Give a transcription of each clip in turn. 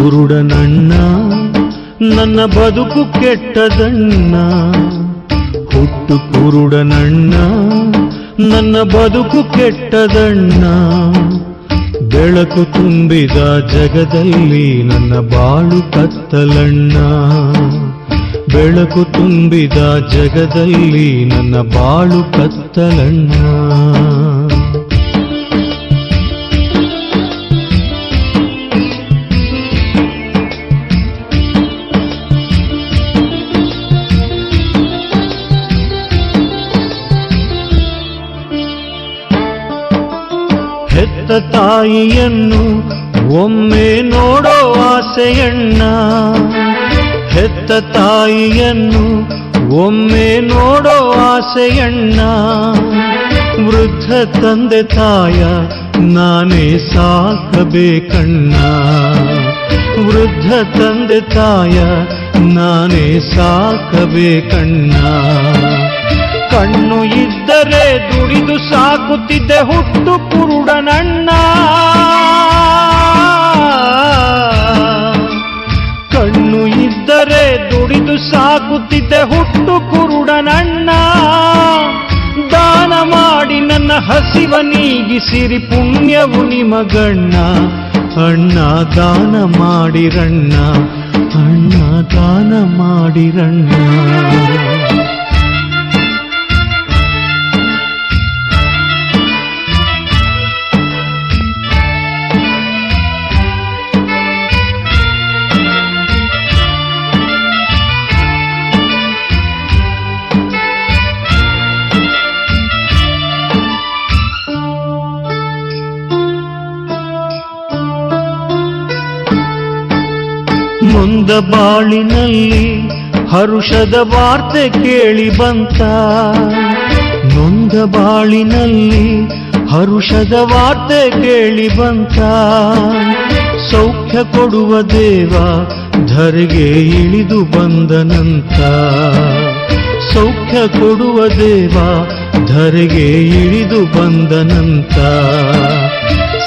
ಕುರುಡನಣ್ಣ ನನ್ನ ಬದುಕು ಕೆಟ್ಟದಣ್ಣ, ಹುಟ್ಟು ಕುರುಡನಣ್ಣ ನನ್ನ ಬದುಕು ಕೆಟ್ಟದಣ್ಣ. ಬೆಳಕು ತುಂಬಿದ ಜಗದಲ್ಲಿ ನನ್ನ ಬಾಳು ಕತ್ತಲಣ್ಣ, ಬೆಳಕು ತುಂಬಿದ ಜಗದಲ್ಲಿ ನನ್ನ ಬಾಳು ಕತ್ತಲಣ್ಣ. ಹೆತ್ತ ತಾಯಿಯನ್ನು ಒಮ್ಮೆ ನೋಡೋ ಆಸೆಯಣ್ಣ, ಹೆತ್ತ ತಾಯಿಯನ್ನು ಒಮ್ಮೆ ನೋಡೋ ಆಸೆಯಣ್ಣ. ವೃದ್ಧ ತಂದೆ ತಾಯ ನಾನೇ ಸಾಕಬೇಕಣ್ಣ, ವೃದ್ಧ ತಂದೆ ತಾಯ ನಾನೇ ಸಾಕಬೇಕಣ್ಣ. ಕಣ್ಣು ಇದ್ದರೆ ದುಡಿದು ಸಾಕುತ್ತಿದ್ದೆ ಹುಟ್ಟು ಕುರುಡನಣ್ಣ, ಕಣ್ಣು ಇದ್ದರೆ ದುಡಿದು ಸಾಕುತ್ತಿದ್ದೆ ಹುಟ್ಟು ಕುರುಡನಣ್ಣ. ದಾನ ಮಾಡಿ ನನ್ನ ಹಸಿವ ನೀಗಿಸಿರಿ ಪುಣ್ಯವು ನಿಮಗಣ್ಣ, ಅಣ್ಣ ದಾನ ಮಾಡಿರಣ್ಣ, ಅಣ್ಣ ದಾನ ಮಾಡಿರಣ್ಣ. ನೊಂದ ಬಾಳಿನಲ್ಲಿ ಹರುಷದ ವಾರ್ತೆ ಕೇಳಿ ಬಂತ, ನೊಂದ ಬಾಳಿನಲ್ಲಿ ಹರುಷದ ವಾರ್ತೆ ಕೇಳಿ ಬಂತ. ಸೌಖ್ಯ ಕೊಡುವ ದೇವ ಧರೆಗೆ ಇಳಿದು ಬಂದನಂತ, ಸೌಖ್ಯ ಕೊಡುವ ದೇವ ಧರೆಗೆ ಇಳಿದು ಬಂದನಂತ.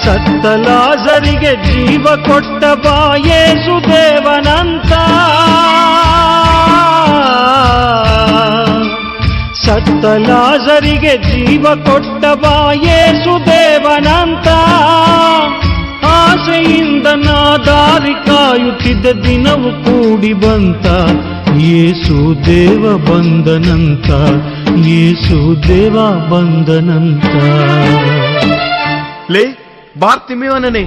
ಸತ್ತ ಲಾಜರಿಗೆ ಜೀವ ಕೊಟ್ಟ ಬಾ ಯೇಸು ದೇವನಂತ, ಸತ್ತ ಲಾಜರಿಗೆ ಜೀವ ಕೊಟ್ಟ ಬಾ ಯೇಸು ದೇವನಂತ. ಆಸೆಯಿಂದ ನಾ ದಾರಿ ಕಾಯುತ್ತಿದ್ದ ದಿನವು ಕೂಡಿ ಬಂತ, ಯೇಸು ದೇವ ಬಂದನಂತ, ಯೇಸು ದೇವ ಬಂದನಂತ. ಲೇ ಬಾರ್ತಿಮೇವನೇ,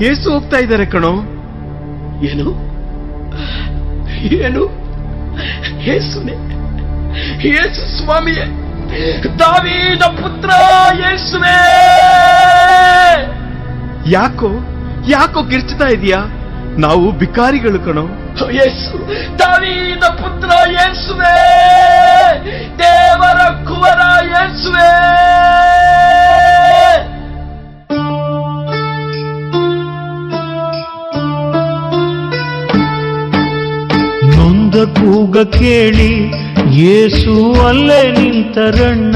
ಯೇಸು ಹೋಗ್ತಾ ಇದ್ದಾರೆ ಕಣೋ. ಏನು ಏನು ಯೇಸುನೇ, ಯೇಸು ಸ್ವಾಮಿಯೇ, ದಾವೀದ ಪುತ್ರ ಯೇಸುವೇ. ಯಾಕೋ ಯಾಕೋ ಕಿರ್ಚ್ತಾ ಇದೀಯಾ? ನಾವು ಭಿಕಾರಿಗಳು ಕಣೋ. ಯೇಸು, ದಾವೀದ ಪುತ್ರ ಯೇಸುವೇ, ದೇವರ ಕುವರ ಯೇಸುವೇ. ನೊಂದ ಕೂಗ ಕೇಳಿ ಯೇಸು ಅಲ್ಲೇ ನಿಂತರಣ್ಣ,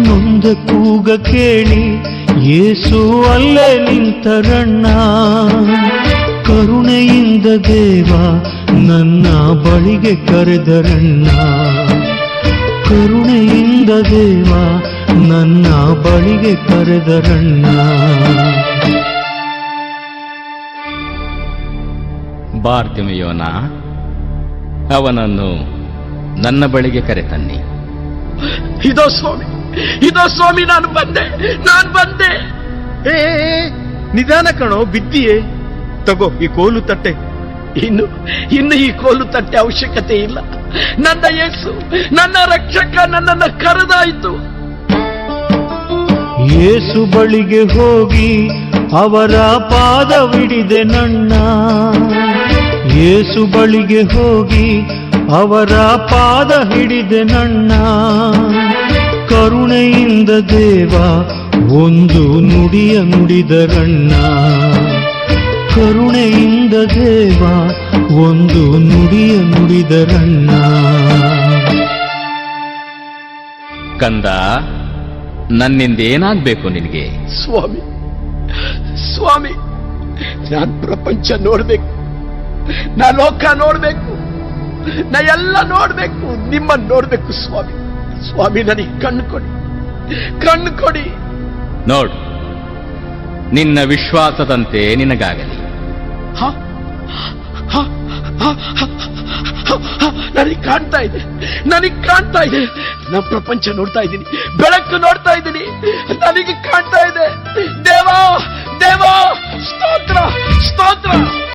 ನೊಂದ ಕೂಗ ಕೇಳಿ ಯೇಸು ಅಲ್ಲೇ ನಿಂತರಣ್ಣ. ಕರುಣೆಯಿಂದ ದೇವ ನನ್ನ ಬಳಿಗೆ ಕರೆದರಣ್ಣ, ಕರುಣೆಯಿಂದ ದೇವ ನನ್ನ ಬಳಿಗೆ ಕರೆದರಣ್ಣ. ಬಾರ್ತಿಮೆಯೋನ, ಅವನನ್ನು ನನ್ನ ಬಳಿಗೆ ಕರೆತನ್ನಿ. ಇದೋ ಸ್ವಾಮಿ, ಇದೋ ಸ್ವಾಮಿ, ನಾನು ಬಂದೆ. ಏ ನಿಧಾನ ಕಣೋ, ಬಿದ್ದಿಯೇ. ತಗೋ ಈ ಕೋಲು ತಟ್ಟೆ. ಇನ್ನು ಈ ಕೋಲು ತಟ್ಟೆ ಅವಶ್ಯಕತೆ ಇಲ್ಲ. ನನ್ನ ಯೇಸು, ನನ್ನ ರಕ್ಷಕ ನನ್ನನ್ನು ಕರೆದಾಯಿತು. ಯೇಸು ಬಳಿಗೆ ಹೋಗಿ ಅವರ ಪಾದವಿಡಿದೆ ನನ್ನ, ಯೇಸು ಬಳಿಗೆ ಹೋಗಿ ಅವರ ಪಾದ ಹಿಡಿದೆ ನನ್ನ. ಕರುಣೆಯಿಂದ ದೇವ ಒಂದು ನುಡಿಯ ನುಡಿದರಣ್ಣ, ಕರುಣೆಯಿಂದ ದೇವ ಒಂದು ನುಡಿಯ ನುಡಿದರಣ್ಣ. ಕಂದ, ನನ್ನಿಂದ ಏನಾಗ್ಬೇಕು ನಿನಗೆ? ಸ್ವಾಮಿ, ಸ್ವಾಮಿ, ನಾನ್ ಪ್ರಪಂಚ ನೋಡ್ಬೇಕು, ನಾ ಲೋಕ ನೋಡ್ಬೇಕು, ನಾ ಎಲ್ಲ ನೋಡ್ಬೇಕು, ನಿಮ್ಮನ್ನು ನೋಡ್ಬೇಕು ಸ್ವಾಮಿ. ಸ್ವಾಮಿ ನನಗೆ ಕಣ್ಣು ಕೊಡಿ. ನೋಡು, ನಿನ್ನ ವಿಶ್ವಾಸದಂತೆ ನಿನಗಾಗಲಿ. ನನಗೆ ಕಾಣ್ತಾ ಇದೆ, ನಾ ಪ್ರಪಂಚ ನೋಡ್ತಾ ಇದ್ದೀನಿ, ಬೆಳಕು ನೋಡ್ತಾ ಇದ್ದೀನಿ, ನನಗೆ ಕಾಣ್ತಾ ಇದೆ. ದೇವಾ ಸ್ತೋತ್ರ.